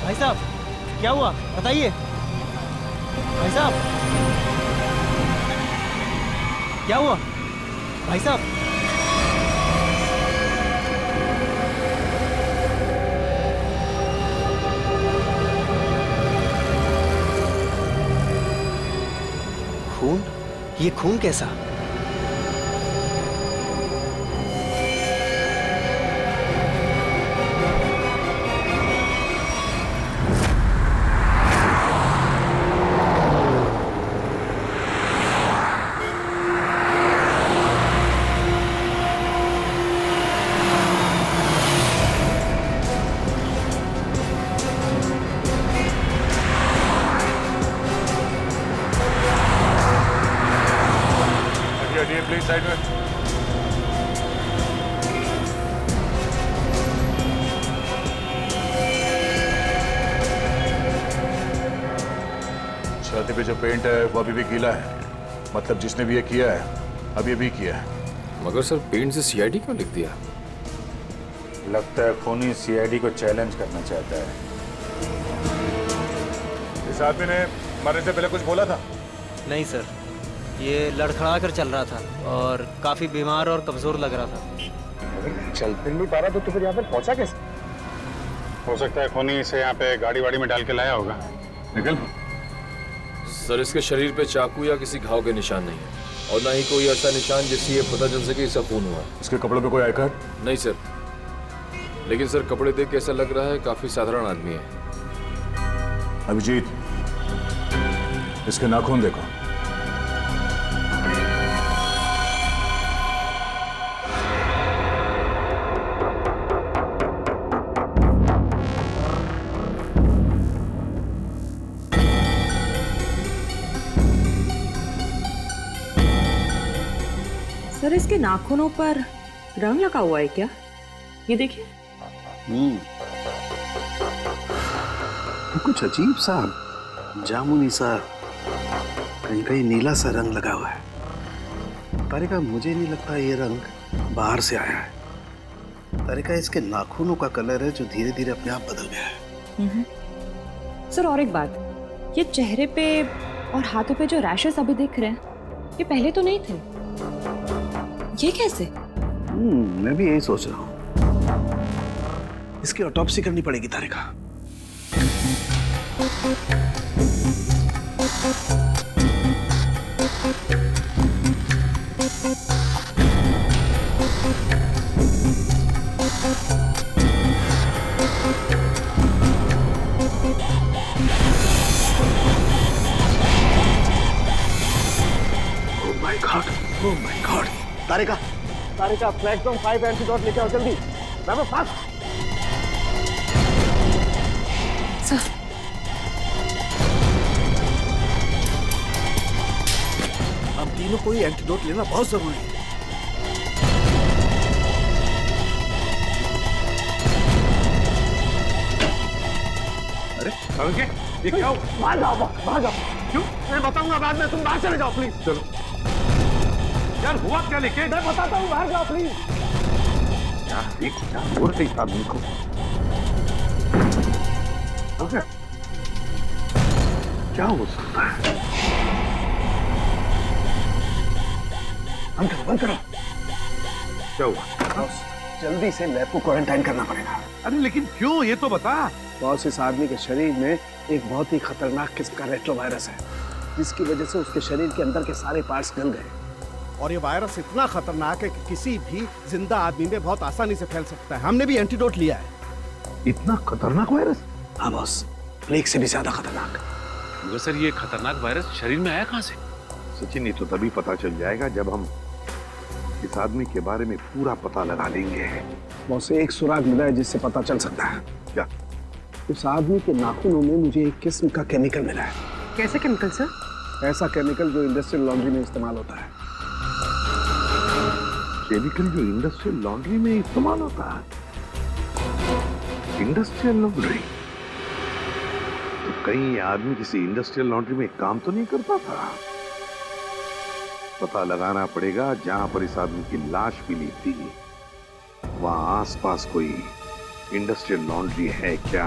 भाई साहब क्या हुआ बताइए। भाई साहब क्या हुआ भाई साहब? खून? ये खून कैसा? प्लीज साइड में। छाती पे जो पेंट है वो अभी भी गीला है, मतलब जिसने भी ये किया है अभी भी किया है। मगर सर पेंट से सीआईडी क्यों लिख दिया? लगता है खूनी सीआईडी को चैलेंज करना चाहता है। इस आदमी ने मरने से पहले कुछ बोला था? नहीं सर, ये लड़खड़ा कर चल रहा था और काफी बीमार और कमजोर लग रहा था। चल फिर नहीं पा रहा तो फिर यहाँ पे पहुंचा कैसे? हो सकता है खूनी इसे यहाँ पे गाड़ी वाड़ी में डाल के लाया होगा। निकल। सर इसके शरीर पे चाकू या किसी घाव के निशान नहीं है और ना ही कोई ऐसा निशान जिससे ये पता चल सके इसका खून हुआ। इसके कपड़ों पे कोई आई कार्ड? नहीं सर, लेकिन सर कपड़े देख के ऐसा लग रहा है काफी साधारण आदमी है। अभिजीत, इसके नाखून देखो। सर इसके नाखूनों पर रंग लगा हुआ है क्या? ये देखिए। कुछ अजीब सा जामुनी सा, कहीं कहीं नीला सा रंग लगा हुआ है। तारिका मुझे नहीं लगता ये रंग बाहर से आया है। तारिका इसके नाखूनों का कलर है जो धीरे धीरे अपने आप बदल गया है। सर और एक बात, ये चेहरे पे और हाथों पे जो रैशेस अभी दिख रहे हैं ये पहले तो नहीं थे। ये कैसे? मैं भी यही सोच रहा हूँ। इसकी ऑटोप्सी करनी पड़ेगी Tarika. Oh my God. Tarika, Tarika flagstone 5 antidote लेके आओ जल्दी। मैं फास्ट। सर हम तीनों को ये एंटीडोट लेना बहुत जरूरी है। अरे ये क्या हो? बाहर जाओ, बाहर जाओ। क्यों? मैं बताऊंगा बाद में, तुम बाहर चले जाओ प्लीज। चलो यार, हुआ क्या? लेके मैं बताता हूँ, बाहर जाओ प्लीज। यार एक क्या हो रही है आदमी को? क्या हो सकता है? बंद करो। क्या हुआ? जल्दी से लैब को क्वारंटाइन करना पड़ेगा। अरे लेकिन क्यों, ये तो बता। बॉस, इस आदमी के शरीर में एक बहुत ही खतरनाक किस्म का रेट्रो वायरस है, जिसकी वजह से उसके शरीर के अंदर के सारे पार्ट्स गल गए और ये वायरस इतना खतरनाक है कि किसी भी जिंदा आदमी में बहुत आसानी से फैल सकता है। हमने भी एंटीडोट लिया है। इतना खतरनाक वायरस? हाँ बॉस, प्लेग से भी ज्यादा खतरनाक। मगर सर ये खतरनाक वायरस शरीर में आया कहाँ से? सचिन, ये तो तभी पता चल जाएगा जब हम इस आदमी के बारे में पूरा पता लगा लेंगे। बॉस, एक सुराग मिला है जिससे पता चल सकता है। क्या? उस आदमी के नाखूनों में मुझे एक किस्म का केमिकल मिला है। कैसे केमिकल सर? ऐसा केमिकल जो इंडस्ट्रियल लॉन्ड्री में इस्तेमाल होता है। केमिकल जो इंडस्ट्रियल लॉन्ड्री में इस्तेमाल होता है? Industrial laundry? तो कहीं ये आदमी किसी इंडस्ट्रियल लॉन्ड्री में काम तो नहीं करता था? पता लगाना पड़ेगा जहां पर इस आदमी की लाश मिली थी वहां आसपास कोई इंडस्ट्रियल लॉन्ड्री है क्या?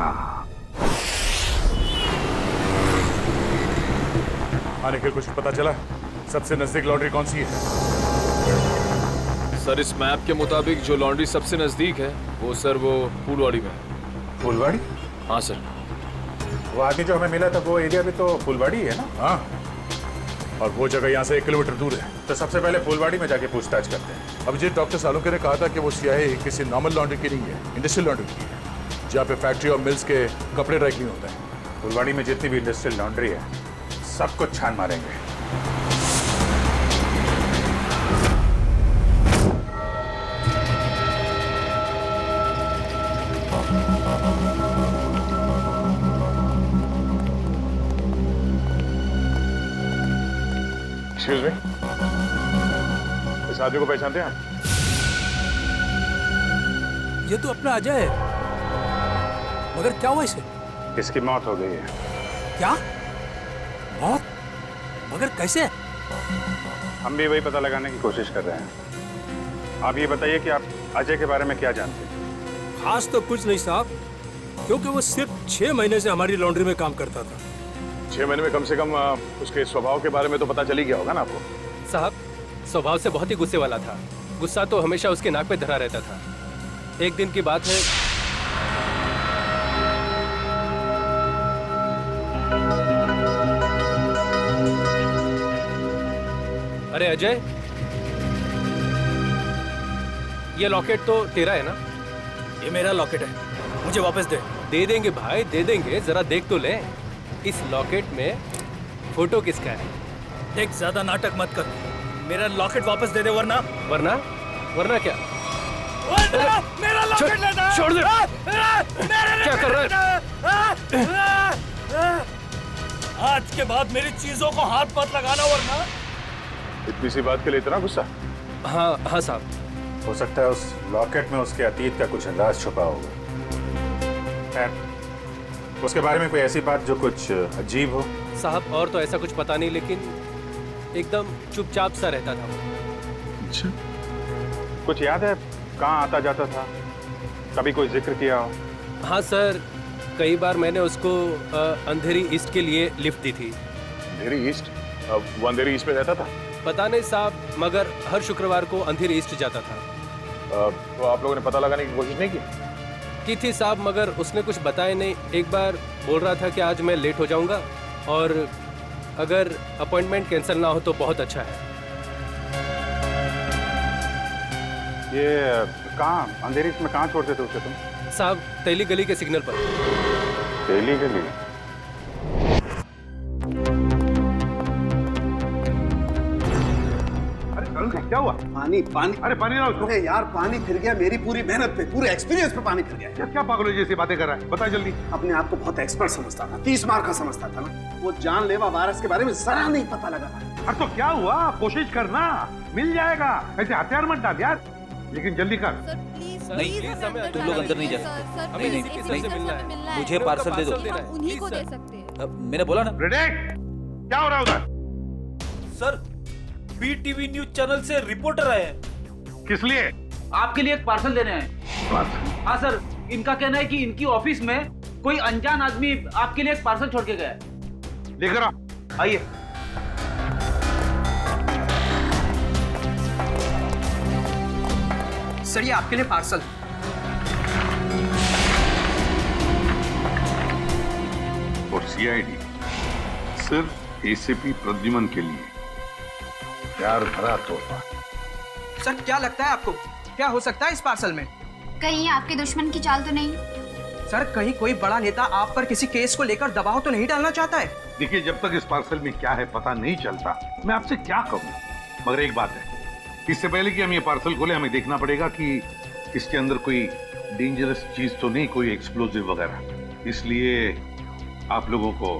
आने के कुछ पता चला? सबसे नजदीक लॉन्ड्री कौन सी है? सर इस मैप के मुताबिक जो लॉन्ड्री सबसे नजदीक है वो फूलवाड़ी में है। फुलवाड़ी? हाँ सर। वो आदमी जो हमें मिला था वो एरिया भी तो फुलवाड़ी है ना? हाँ, और वो जगह यहाँ से 1 किलोमीटर दूर है। तो सबसे पहले फुलवाड़ी में जाके पूछताछ करते हैं। अभिजीत, डॉक्टर सालुंके ने कहा था कि वो स्याही किसी नॉर्मल लॉन्ड्री की नहीं है, इंडस्ट्रियल लॉन्ड्री की है, जहाँ पे फैक्ट्री और मिल्स के कपड़े ड्राई क्लीन होते हैं। फुलवाड़ी में जितनी भी इंडस्ट्रियल लॉन्ड्री है सब कुछ छान मारेंगे। एक्सक्यूज मी, इस आदमी को पहचानते हैं? ये तो अपना अजय है। मगर क्या हुआ इसे? इसकी मौत हो गई है। क्या मौत? मगर कैसे? हम भी वही पता लगाने की कोशिश कर रहे हैं। आप ये बताइए कि आप अजय के बारे में क्या जानते हैं? खास तो कुछ नहीं साहब, क्योंकि वो सिर्फ 6 महीने से हमारी लॉन्ड्री में काम करता था। 6 महीने में कम से कम उसके स्वभाव के बारे में तो पता चल ही गया होगा ना आपको? साहब स्वभाव से बहुत ही गुस्से वाला था। गुस्सा तो हमेशा उसके नाक पे धरा रहता था। एक दिन की बात है, अरे अजय, ये लॉकेट तो तेरा है ना? ये मेरा लॉकेट है, मुझे वापस दे। दे देंगे भाई, दे देंगे, जरा देख तो ले। इस लॉकेट में फोटो किसका है? देख, ज्यादा नाटक मत कर, मेरा लॉकेट वापस दे दे वरना। वरना? वरना क्या? मेरा लॉकेट लेना। छोड़ दे। क्या कर रहा है? आज के बाद मेरी चीजों को हाथ मत लगाना वरना। इतनी सी बात के लिए इतना गुस्सा? हाँ हाँ साहब। हो सकता है उस लॉकेट में उसके अतीत का कुछ राज छुपा होगा। खैर, उसके बारे में कोई ऐसी बात जो कुछ अजीब हो? साहब और तो ऐसा कुछ पता नहीं, लेकिन एकदम चुपचाप सा रहता था वो। अच्छा, कुछ याद है कहाँ आता जाता था? कभी कोई जिक्र किया हो? हाँ सर, कई बार मैंने उसको अंधेरी ईस्ट के लिए लिफ्ट दी थी। अंधेरी ईस्ट? वो अंधेरी ईस्ट में रहता था? पता नहीं साहब, मगर हर शुक्रवार को अंधेरी ईस्ट जाता था। तो आप लोगों ने पता लगाने की कोशिश नहीं की थी साहब, मगर उसने कुछ बताया नहीं। एक बार बोल रहा था कि आज मैं लेट हो जाऊंगा और अगर अपॉइंटमेंट कैंसिल ना हो तो बहुत अच्छा है। ये कहाँ, अंधेरी में कहाँ छोड़ते थे उसे तुम? साहब तेली गली के सिग्नल पर। तेली गली? क्या हुआ? पानी पानी। अरे पानी ना उसको। अरे यार, पानी फिर गया मेरी पूरी मेहनत पे, पूरे एक्सपीरियंस पे पानी फिर गया। यार क्या पागलों जैसी बातें कर रहा है? बता जल्दी। अपने आप को बहुत एक्सपर्ट समझता था, 30 मार का समझता था ना। वो जानलेवा वायरस के बारे में जरा नहीं पता लगा। अरे तो क्या हुआ? कोशिश करना, मिल जाएगा। ऐसे हथियार मत डाल यार, लेकिन जल्दी कर। नहीं, तुम लोग अंदर नहीं जा सकते। हमें नहीं, से मिलना है। मुझे पार्सल दे दो। उन्हीं को दे सकते हैं। मैंने बोला ना। रेडे, क्या हो रहा है उधर? सर, बीटीवी न्यूज चैनल से रिपोर्टर आए हैं। किस लिए? आपके लिए एक पार्सल देने आए। पार्सल? हाँ सर, इनका कहना है कि इनकी ऑफिस में कोई अनजान आदमी आपके लिए एक पार्सल छोड़ के गया है। लेकर आओ। आइए। सर, ये आपके लिए पार्सल। और सीआईडी सिर्फ एसीपी प्रद्युमन के लिए। प्यार भरा तोहफा। सर क्या लगता है आपको, क्या हो सकता है इस पार्सल में? कहीं आपके दुश्मन की चाल तो नहीं? सर कहीं कोई बड़ा नेता आप पर किसी केस को लेकर दबाव तो नहीं डालना चाहता है? देखिए, जब तक इस पार्सल में क्या है पता नहीं चलता, मैं आपसे क्या कहूँ। मगर एक बात है, इससे पहले कि हम ये पार्सल खोले, हमें देखना पड़ेगा कि इसके अंदर कोई डेंजरस चीज तो नहीं, कोई एक्सप्लोजिव वगैरह। इसलिए आप लोगों को।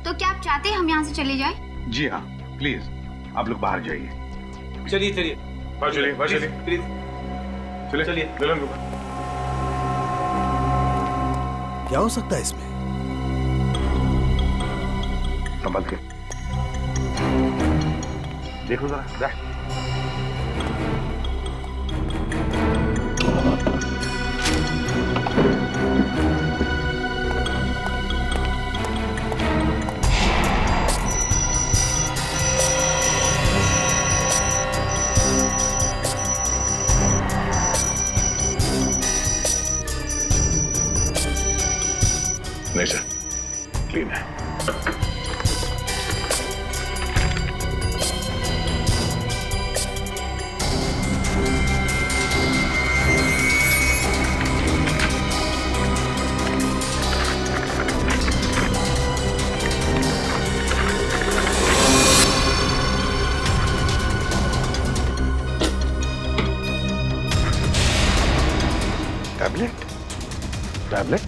तो क्या आप चाहते हैं हम यहाँ से चले जाएं? जी हाँ, प्लीज आप लोग बाहर जाइए। चलिए चलिए बाहर चलिए, बाहर चलिए, प्लीज चलिए चलिए। दुल्हन को क्या हो सकता है इसमें? संभल के देखो जरा। नहीं सर, क्लीन है। टैबलेट? टैबलेट?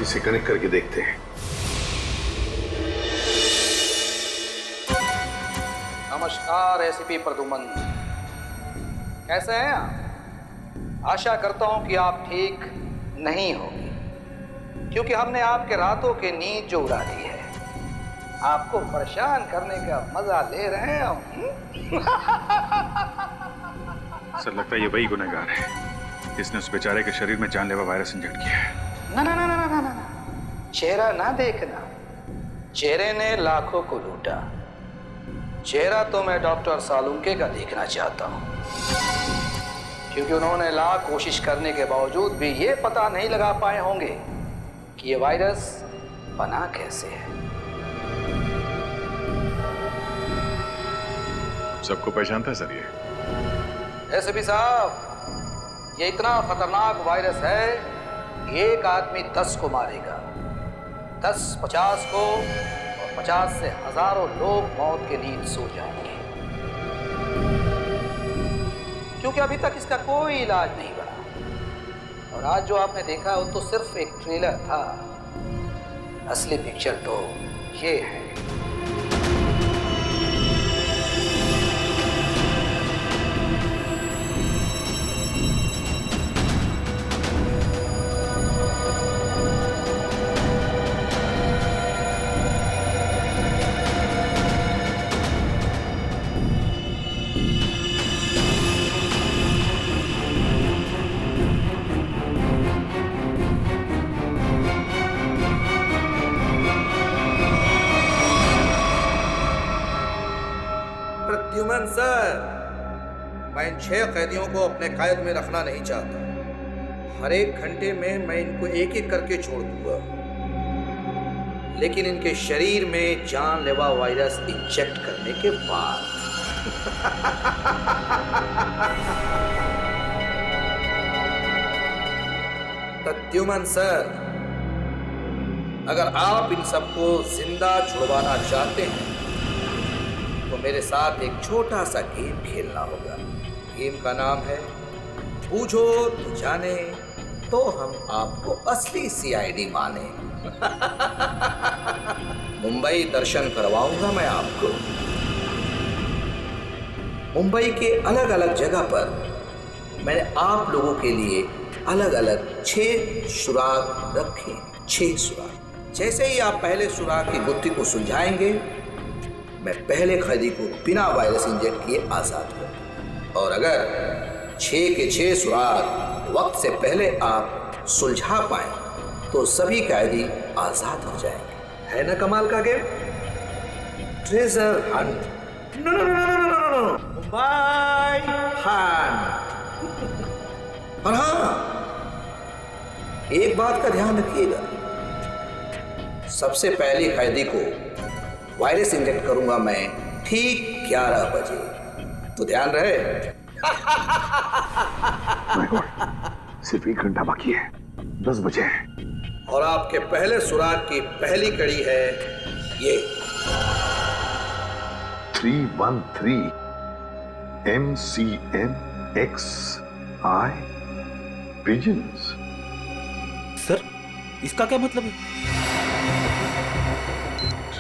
इसे कनेक्ट करके देखते हैं। नमस्कार एसीपी प्रद्युमन, कैसे हैं आप? आशा करता हूं कि आप ठीक नहीं होंगे, क्योंकि हमने आपके रातों की नींद जो उड़ा दी है, आपको परेशान करने का मजा ले रहे हैं हम। सर लगता है ये वही गुनहगार है, इसने उस बेचारे के शरीर में जानलेवा वायरस इंजेक्ट किया है। ना ना ना ना ना ना, चेहरा ना देखना, चेहरे ने लाखों को लूटा, चेहरा तो मैं डॉक्टर सालुंके का देखना चाहता हूं, क्योंकि उन्होंने लाख कोशिश करने के बावजूद भी ये पता नहीं लगा पाए होंगे कि ये वायरस बना कैसे है। सबको पहचानता है सर ये? एसपी साहब, ये इतना खतरनाक वायरस है, एक आदमी 10 को मारेगा, 10 50 को, और 50 से हजारों लोग मौत की नींद सो जाएंगे, क्योंकि अभी तक इसका कोई इलाज नहीं बना। और आज जो आपने देखा वो तो सिर्फ एक ट्रेलर था, असली पिक्चर तो ये है। प्रद्युमन सर, मैं इन 6 कैदियों को अपने कैद में रखना नहीं चाहता। हर एक घंटे में मैं इनको एक एक करके छोड़ दूंगा, लेकिन इनके शरीर में जानलेवा वायरस इंजेक्ट करने के बाद। प्रद्युमन सर, अगर आप इन सबको जिंदा छुड़वाना चाहते हैं तो मेरे साथ एक छोटा सा गेम खेलना होगा। गेम का नाम है बूझो तो जाने, तो हम आपको असली सीआईडी माने। मुंबई दर्शन करवाऊंगा मैं आपको। मुंबई के अलग अलग जगह पर मैंने आप लोगों के लिए अलग अलग 6 सुराग रखे। 6 सुराग। जैसे ही आप पहले सुराग की गुत्थी को सुलझाएंगे, मैं पहले कैदी को बिना वायरस इंजेक्ट किए आजाद कर, और अगर 6 के 6 सुराग वक्त से पहले आप सुलझा पाए तो सभी कैदी आजाद हो जाएंगे। है ना कमाल का game? Treasure hunt. No no no no no no no, Mumbai hunt. और हाँ, एक बात का ध्यान रखिएगा, सबसे पहले कैदी को वायरस इंजेक्ट करूंगा मैं ठीक 11 बजे, तो ध्यान रहे। My God, सिर्फ 1 घंटा बाकी है, 10 बजे है। और आपके पहले सुराग की पहली कड़ी है ये 313 MCMXI pigeons। सर इसका क्या मतलब है?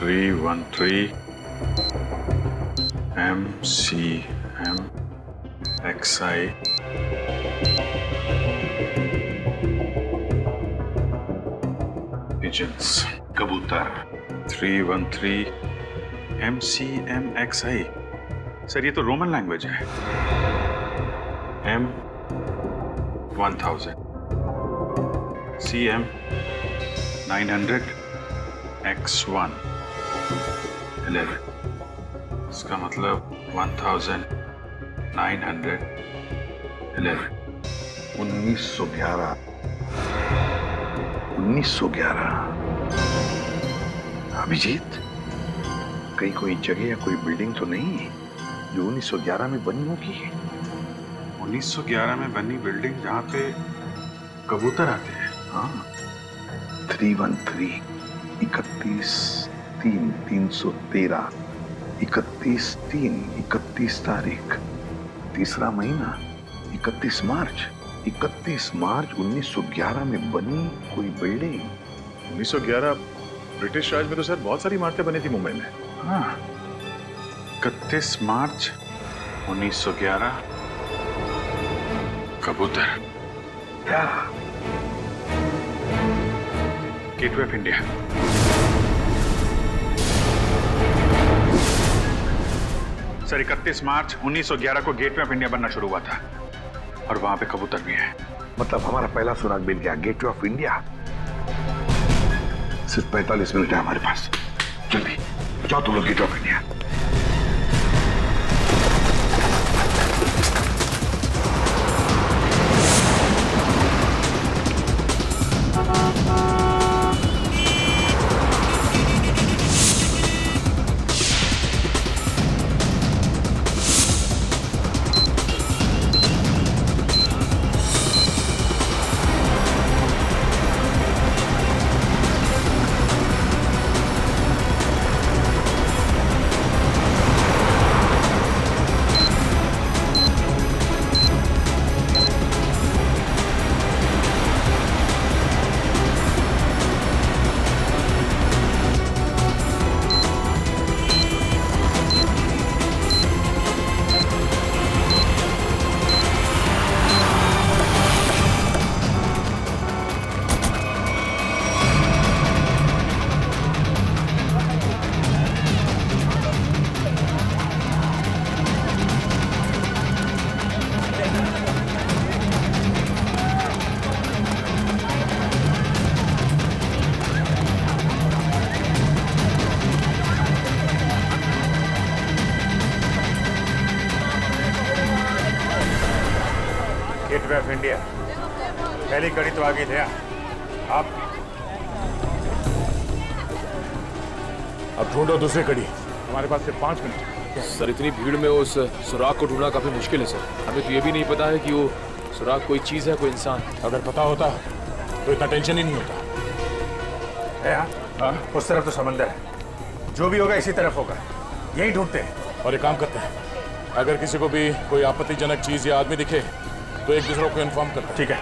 313 MCMXI pigeons, कबूतर। 313 MCMXI। सर ये तो रोमन लैंग्वेज है। M1000 CM 900 X1 11। इसका मतलब 1911 1911 1911। अभिजीत, कहीं कोई जगह या कोई बिल्डिंग तो नहीं जो 1911 में बनी होगी? 1911 में बनी बिल्डिंग जहाँ पे कबूतर आते हैं। हाँ, 313 31 3 313 31 3 31 तारीख, तीसरा महीना 31 मार्च 1911 में बनी कोई बिल्डिंग। 1911 ब्रिटिश राज में तो सर बहुत सारी इमारतें बनी थी मुंबई में। हाँ, 31 मार्च 1911 कबूतर। क्या? Gateway of India. सर 31 मार्च 1911 को गेटवे ऑफ इंडिया बनना शुरू हुआ था और वहां पे कबूतर भी है। मतलब हमारा पहला सुराग मिल गया, गेटवे ऑफ इंडिया। सिर्फ 45 मिनट है हमारे पास, जल्दी जाओ तुम लोग gateway of India. Gateway of India पहली कड़ी तो आगे थे आप। अब ढूंढो दूसरी कड़ी, हमारे पास सिर्फ 5 मिनट। सर इतनी भीड़ में उस सुराग को ढूंढना काफी मुश्किल है सर। हमें तो ये भी नहीं पता है कि वो सुराग कोई चीज है, कोई इंसान। अगर पता होता तो इतना टेंशन ही नहीं होता है। हाँ, उस तरफ तो समंदर है, जो भी होगा इसी तरफ होगा, यही ढूंढते हैं। और एक काम करते हैं, अगर किसी को भी कोई आपत्तिजनक चीज या आदमी दिखे तो एक दूसरे को इन्फॉर्म करते हैं। ठीक है,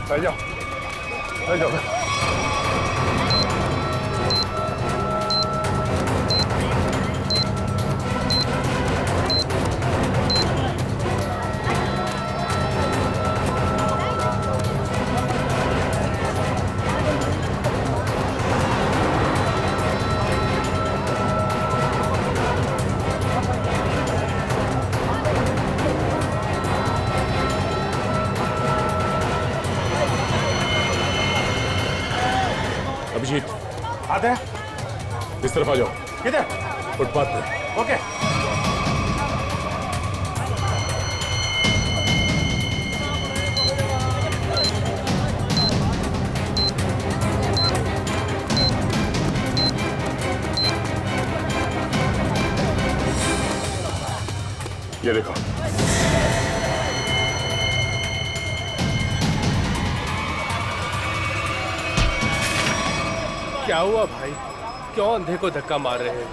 चल जाओ, चल जाओ। अभिजीत आते हैं, इस तरफ आ जाओ। किधर? फुटपाथ पे। ओके। ये देखो। क्या हुआ भाई? क्यों अंधे को धक्का मार रहे हैं?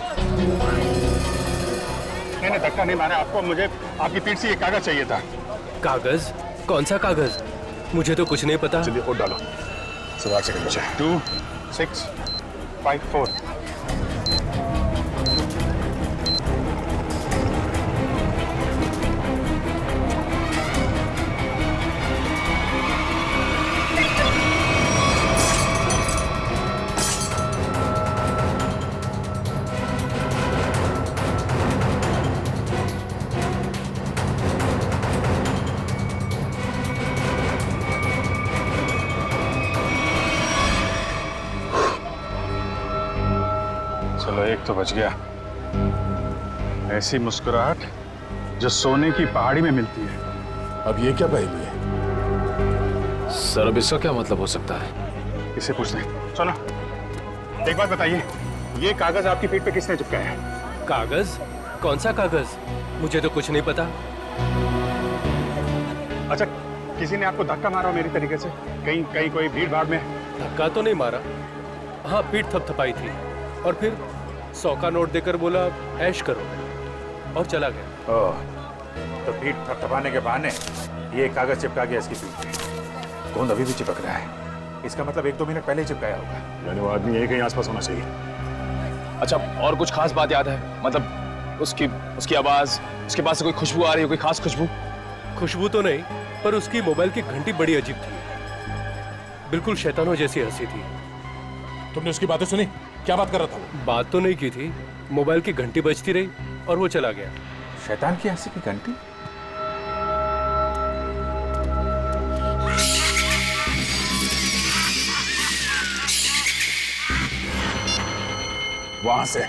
नहीं धक्का नहीं मारा आपको, मुझे आपकी पीठ से ये कागज चाहिए था। कागज? कौन सा कागज? मुझे तो कुछ नहीं पता। चलिए कोड डालो। सवाल सेकंड बचा। 2 6 5 4। चलो एक तो बच गया। ऐसी मुस्कुराहट जो सोने की पहाड़ी में मिलती है। अब ये क्या पहेली है? सर अब इसका क्या मतलब हो सकता है? इसे पूछते हैं। सुनो, एक बात बताइए, ये कागज आपकी पीठ पे किसने चिपकाया है? कागज? कौन सा कागज? मुझे तो कुछ नहीं पता। अच्छा, किसी ने आपको धक्का मारा मेरी तरीके से? कहीं कोई भीड़ भाड़ में? धक्का तो नहीं मारा। हाँ, पीठ थपथपाई थी और फिर 100 का नोट देकर बोला ऐश करो और चला गया। ओह, तो पीठ थपथपाने के बहाने ये कागज चिपका गया इसकी पीठ पे। गोंद अभी भी चिपक रहा है। इसका मतलब 1-2 मिनट पहले चिपकाया होगा। यानी वो आदमी यही कहीं आसपास होना चाहिए। अच्छा, और कुछ खास बात याद है? मतलब उसकी आवाज, उसके पास से कोई खुशबू आ रही है, कोई खास खुशबू? खुशबू तो नहीं, पर उसकी मोबाइल की घंटी बड़ी अजीब थी। बिल्कुल शैतानों जैसी हंसी थी। तुमने उसकी बातें सुनी? क्या बात कर रहा था वो? बात तो नहीं की थी, मोबाइल की घंटी बजती रही और वो चला गया। शैतान की हंसी की घंटी? वहां से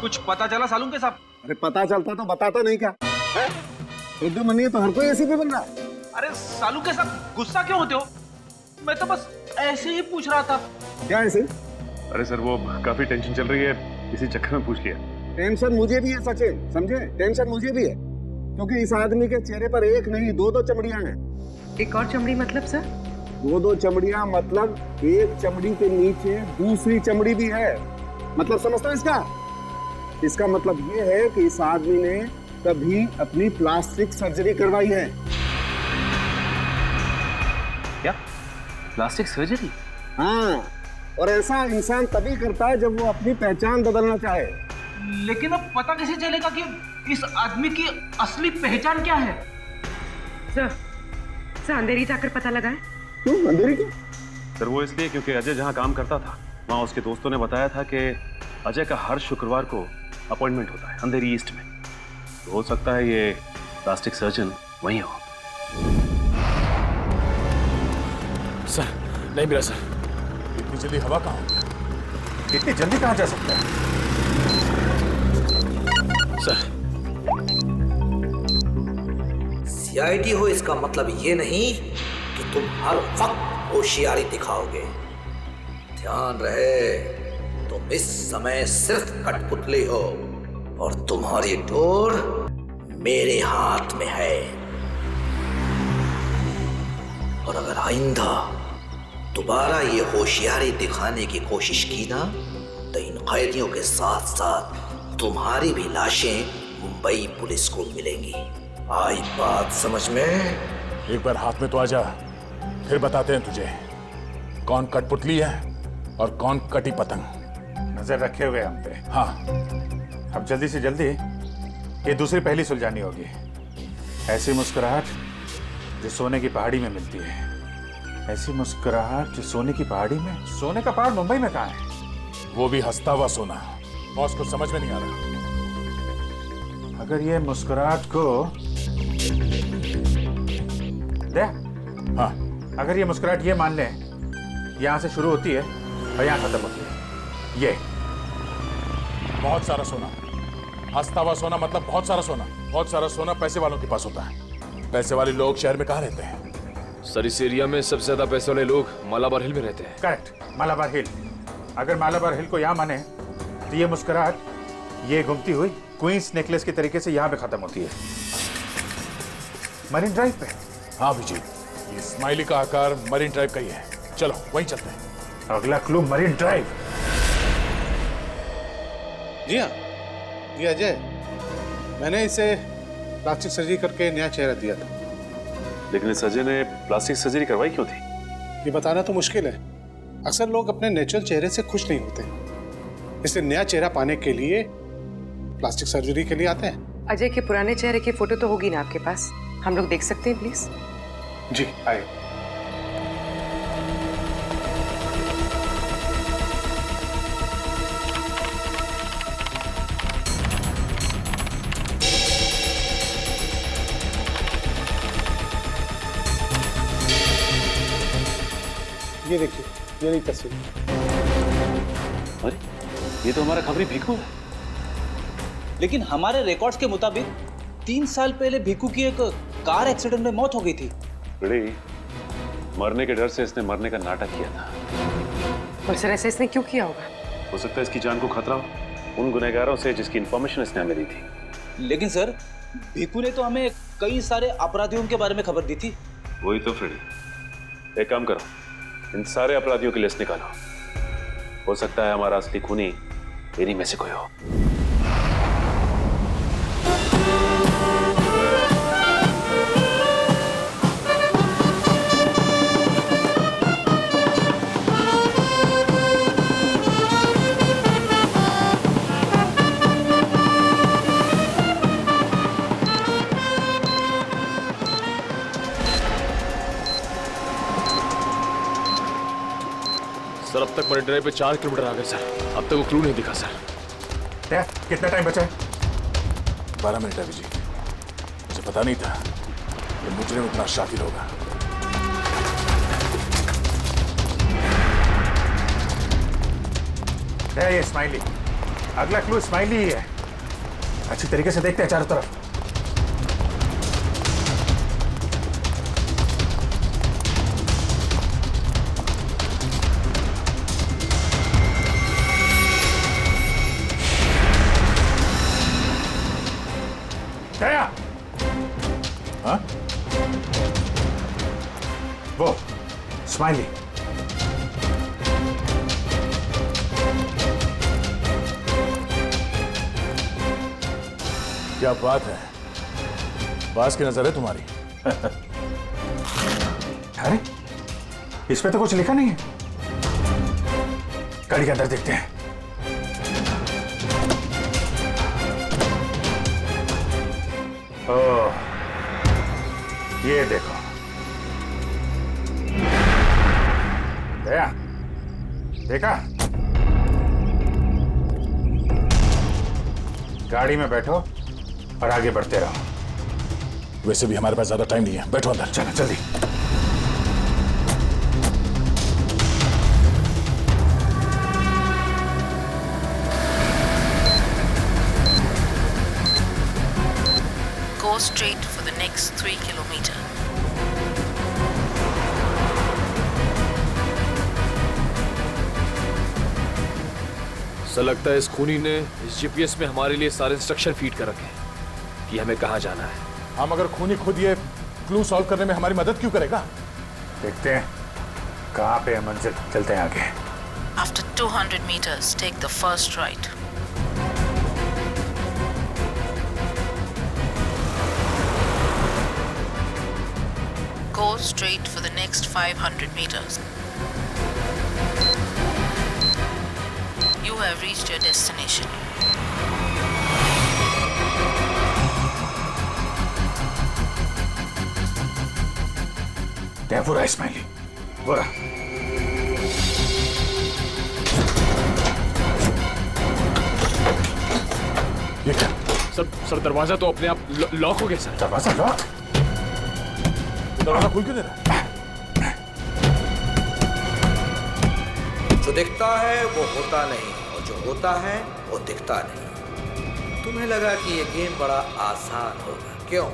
कुछ पता चला सालून के साहब? अरे पता चलता तो बताता नहीं क्या? रुद्र मनी है तो हर कोई एसीपी बन रहा। अरे सालू के साथ गुस्सा क्यों होते हो? मैं तो बस ऐसे ही पूछ रहा था। क्या ऐसे? अरे सर वो काफी टेंशन चल रही है, इसी चक्कर में पूछ लिया। टेंशन मुझे भी है सचिन, समझे? टेंशन मुझे भी है क्योंकि इस आदमी के चेहरे पर एक नहीं 2-2 चमड़ियां हैं। एक और चमड़ी मतलब सर? 2-2 चमड़ियां मतलब एक चमड़ी के नीचे दूसरी चमड़ी भी है। मतलब समझता है इसका? इसका मतलब ये है कि इस आदमी ने कभी अपनी प्लास्टिक सर्जरी करवाई है? क्या प्लास्टिक सर्जरी? हाँ, और ऐसा इंसान तभी करता है जब वो अपनी पहचान बदलना चाहे। लेकिन अब पता कैसे चलेगा कि इस आदमी की असली पहचान क्या है? सर अंधेरी जाकर पता लगा है। क्यों अंधेरी क्यों? सर वो इसलिए क्योंकि अजय जहाँ काम करता था वहाँ उसके दोस्तों ने बताया था कि अजय का हर शुक्रवार को अपॉइंटमेंट होता है अंधेरी ईस्ट में। तो हो सकता है ये प्लास्टिक सर्जन वहीं हो। सर नहीं मिला सर। इतनी जल्दी हवा कहाँ हो गया? इतनी जल्दी कहाँ जा सकता है? सर सीआईडी हो इसका मतलब ये नहीं कि तुम हर वक्त होशियारी दिखाओगे। ध्यान रहे, तुम इस समय सिर्फ कठपुतली हो और तुम्हारी डोर मेरे हाथ में है। और अगर आइंदा दोबारा ये होशियारी दिखाने की कोशिश की ना, तो इन कैदियों के साथ साथ तुम्हारी भी लाशें मुंबई पुलिस को मिलेंगी। आई बात समझ में? एक बार हाथ में तो आ जा, फिर बताते हैं तुझे कौन कठपुतली है और कौन कटी पतंग। नजर रखे हुए हम पे। हाँ, अब जल्दी से जल्दी ये दूसरी पहली सुलझानी होगी। ऐसी मुस्कुराहट जो सोने की पहाड़ी में मिलती है। ऐसी मुस्कुराहट जो सोने की पहाड़ी में। सोने का पहाड़ मुंबई में कहाँ है? वो भी हंसता हुआ सोना। बॉस को समझ में नहीं आ रहा। अगर ये मुस्कुराहट को दे, हाँ, अगर ये मुस्कुराहट ये मान ले यहां से शुरू होती है और यहां खत्म होती है। ये बहुत सारा सोना, हंसता हुआ सोना मतलब बहुत सारा सोना। बहुत सारा सोना पैसे वालों के पास होता है। पैसे वाले लोग शहर में कहाँ रहते हैं? सर इस एरिया में सबसे ज्यादा पैसे वाले लोग मालाबार हिल में रहते हैं। करेक्ट, मालाबार हिल। अगर मालाबार हिल को यहाँ माने तो ये मुस्कुराहट ये घूमती हुई क्वींस नेकलेस के तरीके से यहाँ पे खत्म होती है, मरीन ड्राइव पे। हाँ अभिजीत, ये स्माइली का आकार मरीन ड्राइव का ही है। चलो वहीं चलते हैं। अगला क्लू मरीन ड्राइव। जी हाँ, जी अजय, मैंने इसे प्लास्टिक सर्जरी करके नया चेहरा दिया था। लेकिन इस अजय ने प्लास्टिक सर्जरी करवाई क्यों थी? ये बताना तो मुश्किल है। अक्सर लोग अपने नेचुरल चेहरे से खुश नहीं होते, इसलिए नया चेहरा पाने के लिए प्लास्टिक सर्जरी के लिए आते हैं। अजय के पुराने चेहरे की फोटो तो होगी ना आपके पास? हम लोग देख सकते हैं प्लीज? जी आइए। ये देखिए, ये रही तस्वीर। अरे ये तो हमारा खबरी भिखू है। लेकिन हमारे रिकॉर्ड्स के मुताबिक 3 साल पहले भिखू की एक कार एक्सीडेंट में मौत हो गई थी। बड़ी मरने के डर से इसने मरने का नाटक किया था। और सर ऐसा इसने क्यों किया होगा? हो सकता है इसकी जान को खतरा हो उन गुनहगारों से जिसकी इंफॉर्मेशन इसने हमें दी थी। लेकिन सर भिखू ने तो हमें कई सारे अपराधियों के बारे में खबर दी थी। वही तो फ्रेडी, एक काम करो, इन सारे अपराधियों की लिस्ट निकालो। हो सकता है हमारा असली खूनी इन्हीं में से कोई हो। सर अब तक मरीन ड्राइव पे 4 किलोमीटर आ गए सर। अब तक वो क्लू नहीं दिखा सर। कितना टाइम बचा है? 12 मिनट है अभिजीत। मुझे पता नहीं था कि मुजरिम इतना शातिर होगा। ये स्माइली, अगला क्लू स्माइली ही है। अच्छी तरीके से देखते हैं चारों तरफ। दया, हाँ? वो स्माइली। क्या बात है, बास की नजर है तुम्हारी। अरे इस पे तो कुछ लिखा नहीं है। गाड़ी के अंदर देखते हैं। ओह, ये देखो। दया, देखा? गाड़ी में बैठो और आगे बढ़ते रहो। वैसे भी हमारे पास ज्यादा टाइम नहीं है, बैठो अंदर। चलो जल्दी। Go straight for the next 3 kilometers. ऐसा लगता है इस खूनी ने इस जीपीएस में हमारे लिए सारे इंस्ट्रक्शन फीड कर रखे हैं कि हमें कहाँ जाना है। हम अगर खूनी खुद ये क्लू सॉल्व करने में हमारी मदद क्यों करेगा? देखते हैं कहाँ पे है मंजिल। चलते हैं आगे। After 200 meters, take the first right. Go straight for the next 500 meters. You have reached your destination. क्या बुरा इस्माइली, बुरा। ये क्या? सर दरवाजा तो अपने आप लॉक हो गया सर। दरवाजा लॉक? दरवाजा खुल क्यों नहीं रहा? जो दिखता है वो होता नहीं और जो होता है वो दिखता नहीं। तुम्हें लगा कि ये गेम बड़ा आसान होगा, क्यों?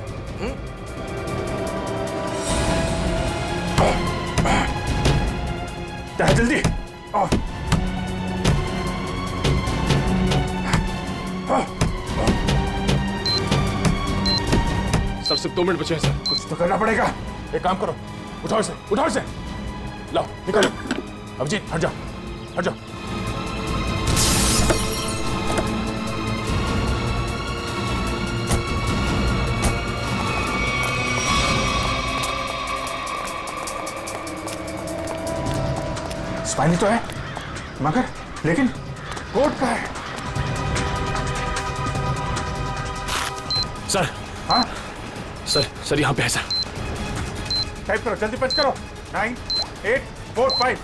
जल्दी। सर सिर्फ 2 मिनट बचे हैं सर। कुछ तो करना पड़ेगा। एक काम करो, उठाओ इसे, उठाओ इसे। लाओ निकलो। अभिजीत हट जाओ, हट जाओ। स्पाइनी तो है मगर लेकिन कोट का है। सर। हाँ सर यहाँ पे है सर। टाइप करो, जल्दी पंच करो। 9 8 4 5।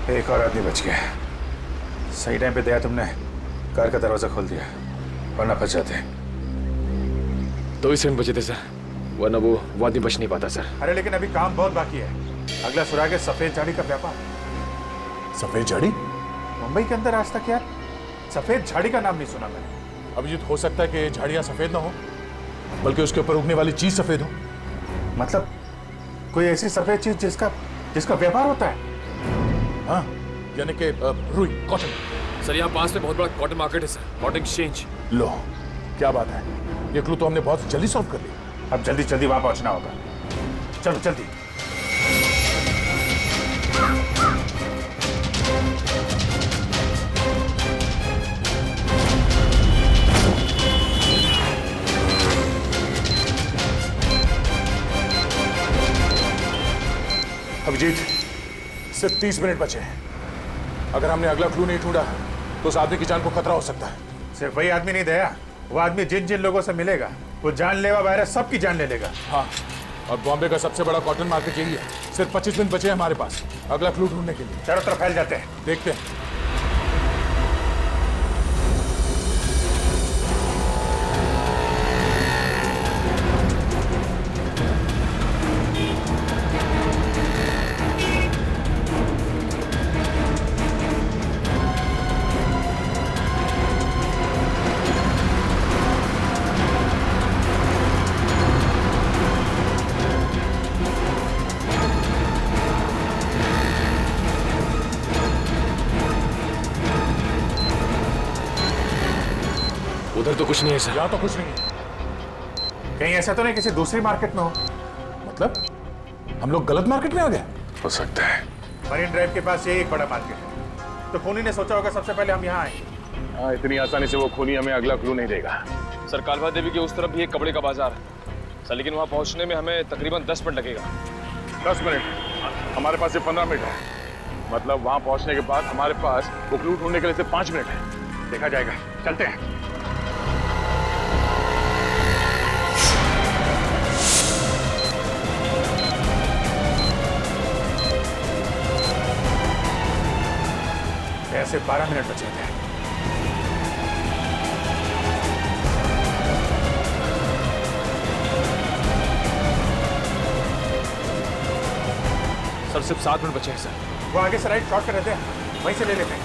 एक और आदमी बच गया। सही टाइम पे दया तुमने कार का दरवाजा खोल दिया, वरना फंस जाते। 2 ही सेकंड बचे थे सर, वरना वो आदमी बच नहीं पाता सर। अरे लेकिन अभी काम बहुत बाकी है। अगला सुराग है सफेद झाड़ी का व्यापार। सफेद झाड़ी? मुंबई के अंदर आज तक यार सफेद झाड़ी का नाम नहीं सुना मैंने। अभिजीत हो सकता है कि झाड़ियां सफेद ना हो, बल्कि उसके ऊपर उगने वाली चीज सफेद हो। मतलब कोई ऐसी सफेद चीज जिसका व्यापार होता है। हाँ, यानी कि रुई, कॉटन। सर यहाँ पास में बहुत बड़ा कॉटन मार्केट है सर, कॉटन एक्सचेंज। लो क्या बात है, ये क्लू तो हमने बहुत जल्दी सॉल्व कर लिया। अब जल्दी जल्दी वहां पहुंचना होगा। चलो जल्दी। अभिजीत सिर्फ 30 मिनट बचे हैं। अगर हमने अगला क्लू नहीं ढूंढा तो उस आदमी की जान को खतरा हो सकता है। सिर्फ वही आदमी नहीं दया, वो आदमी जिन जिन लोगों से मिलेगा वो जानलेवा वायरस सबकी जान ले लेगा। हाँ, और बॉम्बे का सबसे बड़ा कॉटन मार्केट यही है। सिर्फ 25 मिनट बचे हैं हमारे पास अगला क्लू ढूंढने के लिए। चारों तरफ फैल जाते हैं, देखते हैं। उधर तो कुछ नहीं है सर। यहाँ तो कुछ नहीं है। कहीं ऐसा तो नहीं किसी दूसरी मार्केट में हो? मतलब हम लोग गलत मार्केट में आ गए? हो सकता है। मरीन ड्राइव के पास यही एक बड़ा मार्केट है, तो खूनी ने सोचा होगा सबसे पहले हम यहाँ आएंगे। हाँ, इतनी आसानी से वो खूनी हमें अगला क्लू नहीं देगा। सर, कालवा देवी के उस तरफ भी एक कपड़े का बाजार है सर, लेकिन वहाँ पहुँचने में हमें तकरीबन 10 मिनट लगेगा। 10 मिनट? हमारे पास सिर्फ 15 मिनट है। मतलब वहाँ पहुँचने के बाद हमारे पास वो क्लू ढूंढने के लिए सिर्फ 5 मिनट है। देखा जाएगा, चलते हैं। ऐसे 12 मिनट बचे थे। सर, सिर्फ 7 मिनट बचे हैं सर। वो आगे से राइट शॉर्ट कर रहते हैं, वहीं से ले लेते हैं।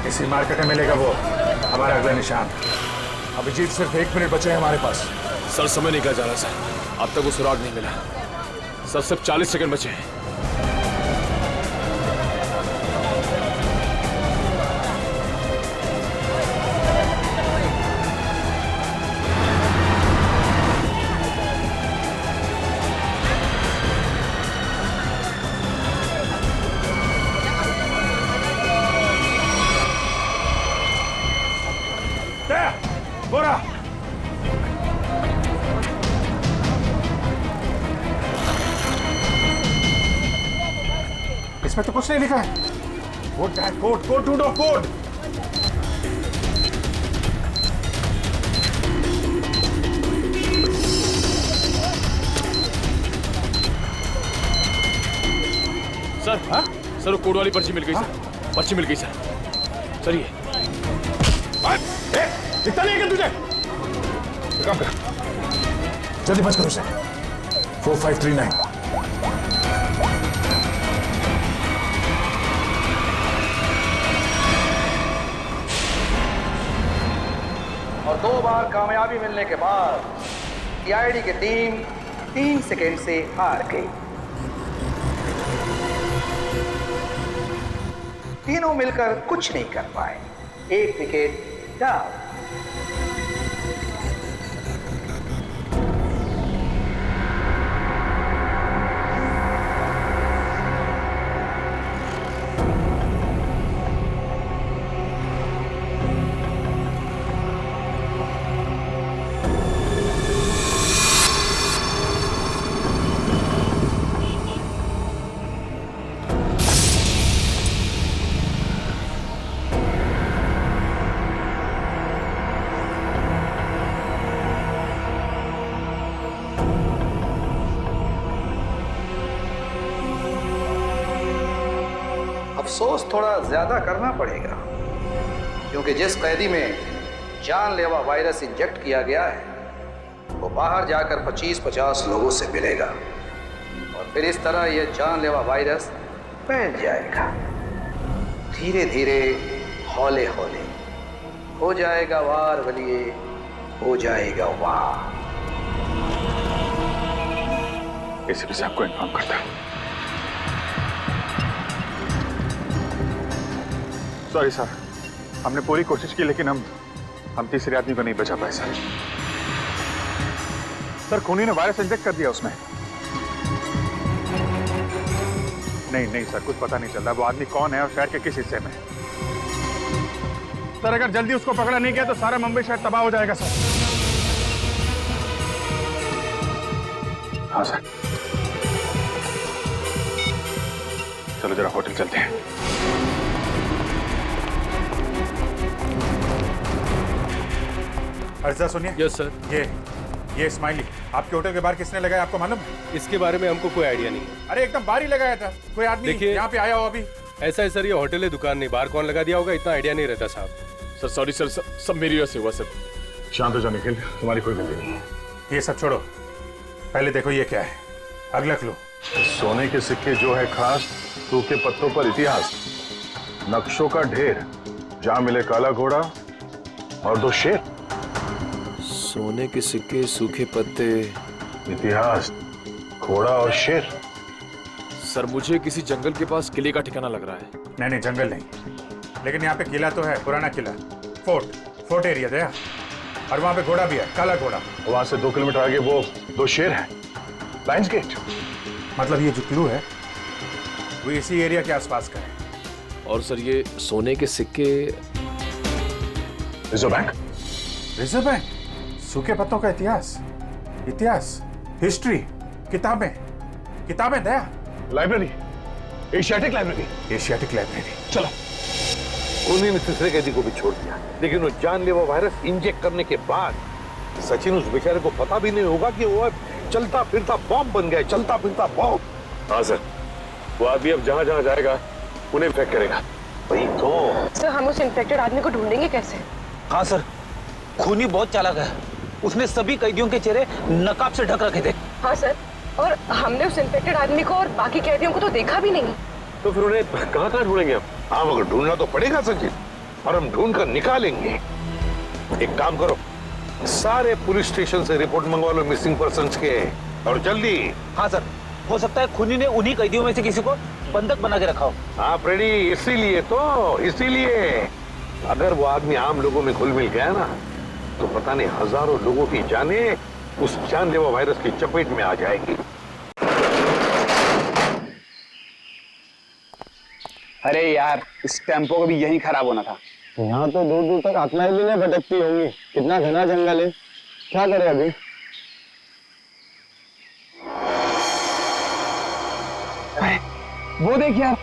इसी मार्केट में मिलेगा वो हमारा अगला निशान। अभिजीत, सिर्फ 1 मिनट बचे हैं हमारे पास। सर, समय निकल जा रहा सर, अब तक वो सुराग नहीं मिला सर। सिर्फ 40 सेकंड बचे हैं। बोरा इसमें तो कुछ नहीं लिखा है। कोड कोड कोड ढूंढो, कोड। सर, हाँ? सर, वो कोड वाली पर्ची मिल गई सर। पर्ची मिल गई सर। सर, ये दिखता नहीं है क्या तुझे? काम कर, जल्दी बच करो उसे। 4539। और 2 बार कामयाबी मिलने के बाद सीआईडी की टीम 3 सेकेंड से हार गई। तीनों मिलकर कुछ नहीं कर पाए। 1 विकेट डाउन। अफसोस थोड़ा ज्यादा करना पड़ेगा, क्योंकि जिस कैदी में जानलेवा वायरस इंजेक्ट किया गया है वो बाहर जाकर 25-50 लोगों से मिलेगा और फिर इस तरह यह जानलेवा वायरस फैल जाएगा। धीरे धीरे, हौले हौले हो जाएगा वार वलिए, हो जाएगा वार। एसीपी साहब को इन्फॉर्म करता हूं। सॉरी सर, हमने पूरी कोशिश की लेकिन हम तीसरे आदमी को नहीं बचा पाए सर। सर, खूनी ने वायरस इंजेक्ट कर दिया उसमें। नहीं सर, कुछ पता नहीं चल रहा वो आदमी कौन है और शहर के किस हिस्से में। सर, अगर जल्दी उसको पकड़ा नहीं गया तो सारा मुंबई शहर तबाह हो जाएगा सर। हाँ सर, चलो जरा होटल चलते हैं। अर्जा सुनिए। Yes sir. ये स्माइली आपके होटल के बाहर किसने लगाया, आपको मालूम है? इसके बारे में हमको कोई आइडिया नहीं है। अरे एकदम बाहर ही लगाया था, कोई आदमी यहाँ पे आया हो अभी? ऐसा है सर, ये होटल है, दुकान नहीं। बाहर कौन लगा दिया होगा इतना आइडिया नहीं रहता साहब। सर सॉरी सर, सब मेरी वजह से हुआ सर। शांत हो जाओ निखिल, तुम्हारी कोई गलती नहीं है। ये सब छोड़ो, पहले देखो ये क्या है। अगला क्लू। सोने के सिक्के जो है खास, सूखे पत्तों पर इतिहास, नक्शों का ढेर, जहां मिले काला घोड़ा और 2 शेर। सोने के सिक्के, सूखे पत्ते, इतिहास, घोड़ा और शेर। सर मुझे किसी जंगल के पास किले का ठिकाना लग रहा है। नहीं जंगल नहीं, लेकिन यहाँ पे किला तो है, पुराना किला, फोर्ट एरिया दया। और वहां पे घोड़ा भी है, काला घोड़ा। वहां से 2 किलोमीटर आगे वो 2 शेर है, लायंस गेट। मतलब ये जो क्लू है वो इसी एरिया के आसपास का है। और सर ये सोने के सिक्के। Reserve bank. रिजर्व बैंक, सूखे पत्तों का इतिहास, हिस्ट्री, किताबें दया। Library, Asiatic library. चलो। खूनी ने तीसरे कैदी को भी छोड़ दिया, लेकिन वो जानलेवा वायरस इंजेक्ट करने के बाद सचिन उस बेचारे को पता भी नहीं होगा कि वो चलता फिरता बॉम्ब बन गया, चलता फिरता बॉम्ब। हाँ सर, वो आदमी अब जहां जहां जाएगा उन्हें इन्फेक्ट करेगा। वही तो। सर हम उस इन्फेक्टेड आदमी को ढूंढेंगे कैसे? हाँ सर, खूनी बहुत चालाक है। उसने सभी कैदियों के चेहरे नकाब से ढक रखे थे। हाँ सर, और हमने उस इन्फेक्टेड आदमी को और बाकी कैदियों को तो देखा भी नहीं। तो फिर उन्हें कहाँ ढूंढेंगे हम? हाँ, मगर ढूंढना तो पड़ेगा सचिन, और हम ढूंढ कर निकालेंगे। एक काम करो, सारे पुलिस स्टेशन से रिपोर्ट मंगवा लो मिसिंग पर्सन्स के, और जल्दी। हाँ सर, हो सकता है खूनी ने उन्हीं कैदियों में से किसी को बंधक बना के रखा हो। हाँ फ्रेडी, इसीलिए अगर वो आदमी आम लोगों में घुल मिल गया ना, तो पता नहीं हजारों लोगों की जानें उस जानलेवा वायरस की चपेट में आ जाएगी। अरे यार, इस टेम्पो को भी यही खराब होना था। यहाँ तो दूर दूर तक आत्माएं भी नहीं भटकती होंगी। कितना घना जंगल है, क्या करे अभी? वो देख यार।